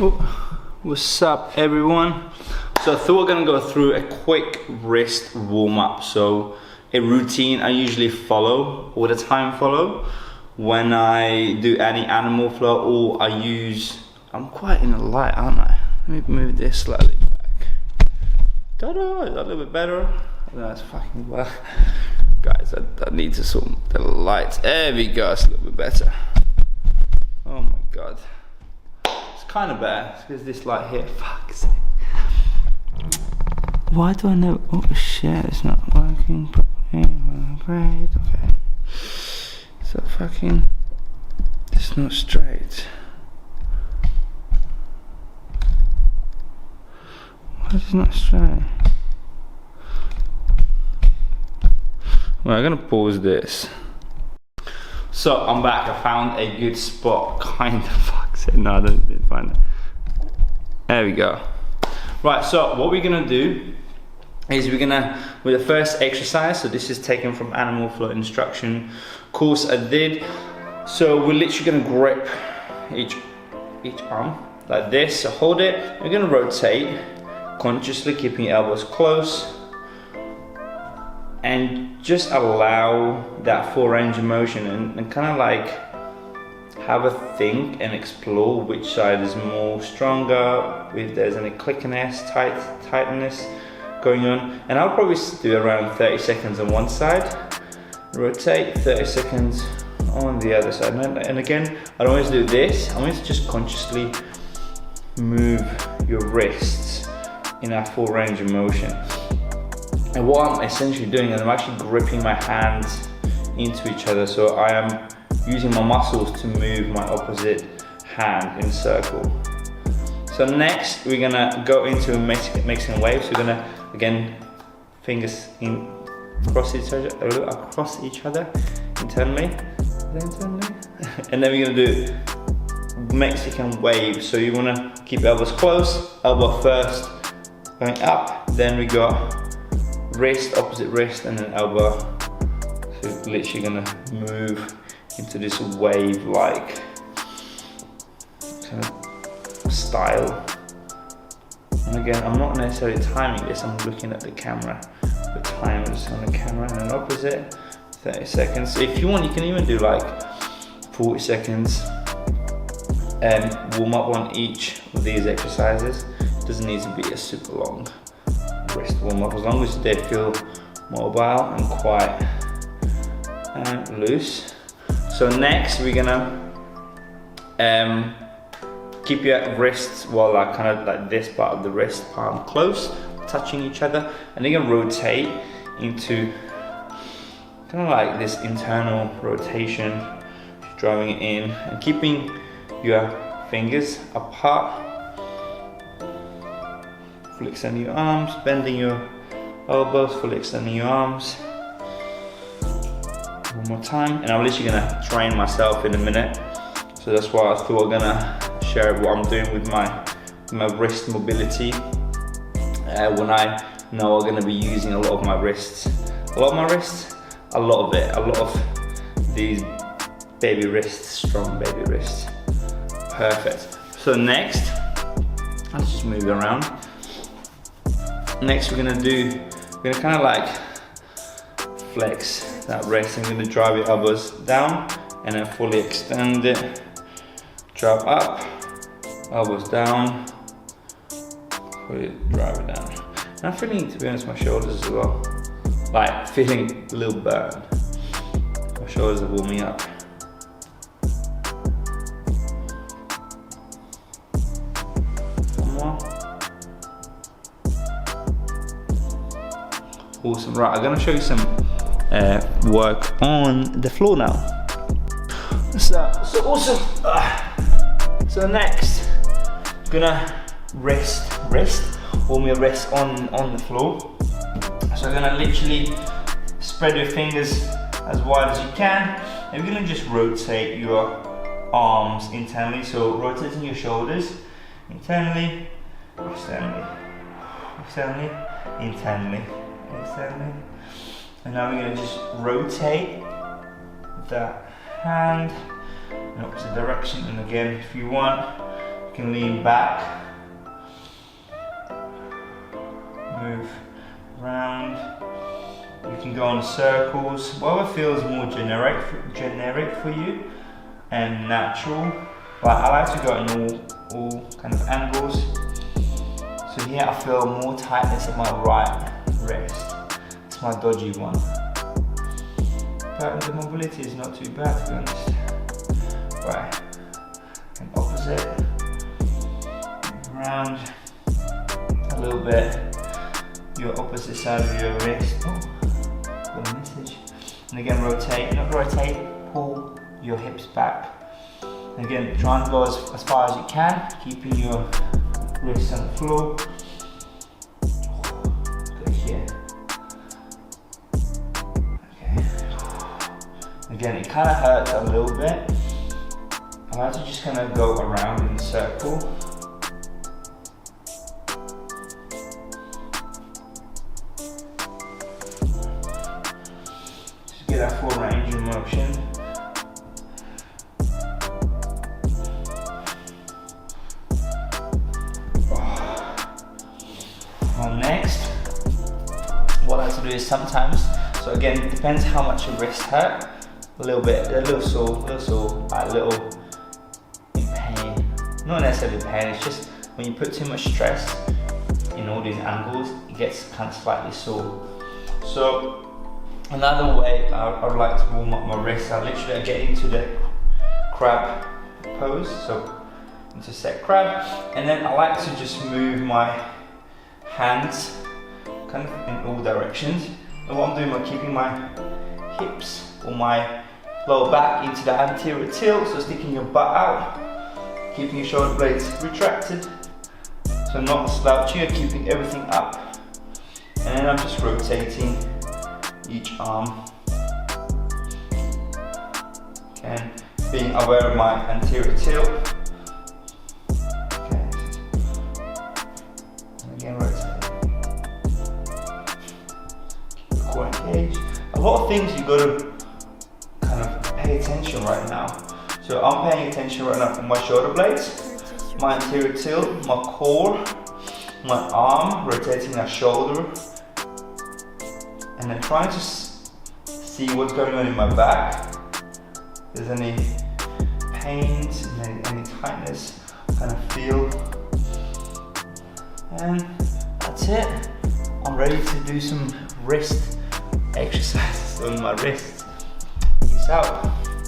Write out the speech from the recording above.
Oh, what's up everyone? So I thought we're gonna go through a quick wrist warm-up. So a routine I usually follow, all the time follow, when I do any animal flow, or I use, I'm quite in the light, aren't I? Let me move this slightly back. Ta-da, is that a little bit better? That's fucking well. Guys, I need to sort the lights. There we go, it's a little bit better. Oh my god. It's kind of bad, it's because this light here, fuck's sake. Why do I know? Oh shit, it's not working properly. Great, okay. So fucking, it's not straight. Why is it not straight? Well, I'm gonna pause this. So I'm back. I found a good spot. Kind of. Fuck's sake. No, I didn't find it. There we go. Right. So what we're gonna do is we're gonna, with the first exercise. So this is taken from Animal Flow instruction course I did. So we're literally gonna grip each arm like this. So hold it. We're gonna rotate, consciously keeping your elbows close. And just allow that full range of motion and kind of like have a think and explore which side is more stronger, if there's any clickiness, tightness going on. And I'll probably do around 30 seconds on one side, rotate 30 seconds on the other side. And again, I don't always do this, I always just consciously move your wrists in that full range of motion. And what I'm essentially doing is I'm actually gripping my hands into each other, so I am using my muscles to move my opposite hand in a circle. So next we're gonna go into mixing waves. We're gonna, again, fingers in across each other internally, and then we're gonna do Mexican waves. So you wanna keep elbows close, elbow first, going up, then we got wrist, opposite wrist, and then elbow. So you're literally gonna move into this wave-like kind of style. And again, I'm not necessarily timing this, I'm looking at the camera. The time is on the camera, and then opposite, 30 seconds. So if you want, you can even do like 40 seconds and warm up on each of these exercises. It doesn't need to be a super long wrist warm up, as long as they feel mobile and quite loose. So next we're gonna keep your wrists, well, like kind of like this part of the wrist, palm close, touching each other, and then you can rotate into kind of like this internal rotation, driving it in and keeping your fingers apart. Fully extending your arms, bending your elbows, fully extending your arms. One more time, and I'm literally gonna train myself in a minute. So that's why I thought I'm gonna share what I'm doing with my wrist mobility. When I know I'm gonna be using a lot of my wrists. A lot of these baby wrists, strong baby wrists. Perfect. So next, I'll just move it around. Next we're gonna kind of like flex that wrist. I'm gonna drive your elbows down and then fully extend it. Drive up, elbows down, fully drive it down. And I'm feeling, to be honest, my shoulders as well. Like feeling a little burn. My shoulders are warming up. Awesome. Right, I'm gonna show you some work on the floor now. So awesome. So next, I'm gonna warm your wrist on the floor. So I'm gonna literally spread your fingers as wide as you can, and we're gonna just rotate your arms internally. So rotating your shoulders internally, externally, internally. And now we're going to just rotate that hand in opposite direction, and again, if you want, you can lean back, move around. You can go on circles, whatever feels more generic for you and natural. But I like to go in all kind of angles. So here I feel more tightness at my right wrist. It's my dodgy one. But the mobility is not too bad, to be honest. Right, and opposite, around a little bit, your opposite side of your wrist. Oh, got a message. And again, rotate, not rotate, pull your hips back. And again, try and go as far as you can, keeping your wrists on the floor. Good here. Okay. Again, it kind of hurts a little bit. I like to just kind of go around in a circle. Just get that full range of motion. Next, what I like to do is sometimes, so again, it depends how much your wrist hurt, a little sore, a little in pain. Not necessarily pain, it's just when you put too much stress in all these angles, it gets kind of slightly sore. So another way I would like to warm up my wrist, I literally get into the crab pose, so into set crab, and then I like to just move my hands kind of in all directions. And what I'm doing, I'm keeping my hips or my lower back into the anterior tilt, so sticking your butt out, keeping your shoulder blades retracted, so not slouching, you're keeping everything up. And then I'm just rotating each arm. And being aware of my anterior tilt. A lot of things you got to kind of pay attention right now. So I'm paying attention right now for my shoulder blades, my anterior tilt, my core, my arm, rotating that shoulder, and then trying to see what's going on in my back. If there's any pains, any tightness, kind of feel. And that's it. I'm ready to do some wrist exercises on my wrists. Peace out.